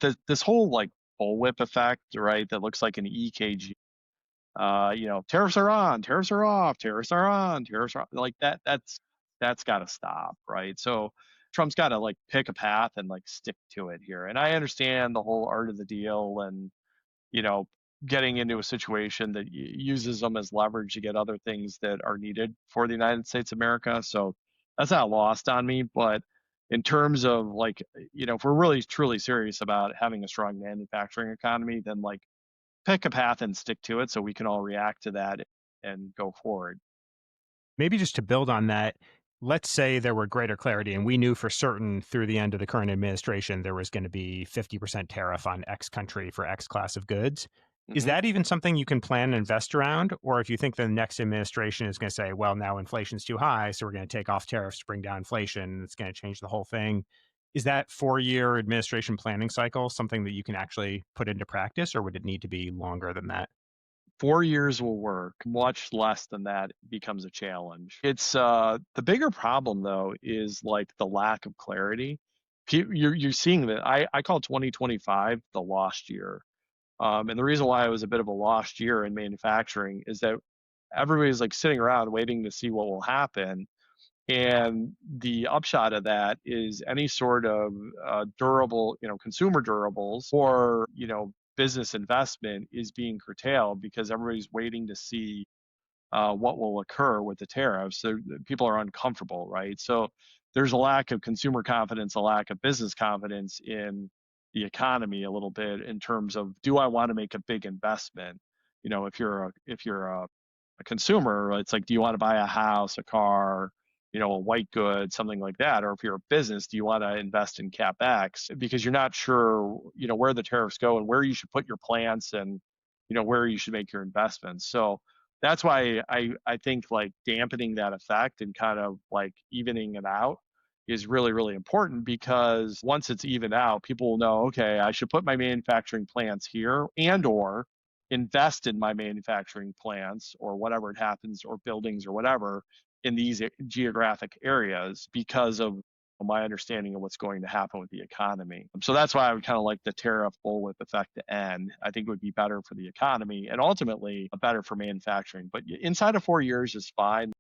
this whole like bullwhip effect, right? That looks like an EKG. Tariffs are on, tariffs are off, tariffs are on, tariffs are like that. That's got to stop, right? So Trump's got to like pick a path and like stick to it here. And I understand the whole art of the deal and you know, getting into a situation that uses them as leverage to get other things that are needed for the United States of America. So that's not lost on me. But in terms of like, if we're really truly serious about having a strong manufacturing economy, then like pick a path and stick to it so we can all react to that and go forward. Maybe just to build on that, let's say there were greater clarity and we knew for certain through the end of the current administration there was going to be 50% tariff on X country for X class of goods. Is Hmm. that even something you can plan and invest around? Or if you think the next administration is going to say, well, now inflation's too high, so we're going to take off tariffs to bring down inflation, and it's going to change the whole thing. Is that 4-year administration planning cycle something that you can actually put into practice, or would it need to be longer than that? 4 years will work. Much less than that becomes a challenge. It's the bigger problem though is like the lack of clarity. You're seeing that I call 2025 the lost year. And the reason why it was a bit of a lost year in manufacturing is that everybody's like sitting around waiting to see what will happen. And the upshot of that is any sort of durable, consumer durables or, business investment is being curtailed because everybody's waiting to see what will occur with the tariffs. So people are uncomfortable, right? So there's a lack of consumer confidence, a lack of business confidence in the economy a little bit in terms of do I want to make a big investment? If you're a consumer, it's like do you want to buy a house, a car, a white good, something like that, or if you're a business, do you want to invest in capex because you're not sure, where the tariffs go and where you should put your plants and where you should make your investments. So that's why I think like dampening that effect and kind of like evening it out is really, really important because once it's evened out, people will know, okay, I should put my manufacturing plants here and or invest in my manufacturing plants or whatever it happens or buildings or whatever in these geographic areas because of my understanding of what's going to happen with the economy. So that's why I would kind of like the tariff bullwhip effect to end. I think it would be better for the economy and ultimately better for manufacturing. But inside of 4 years is fine.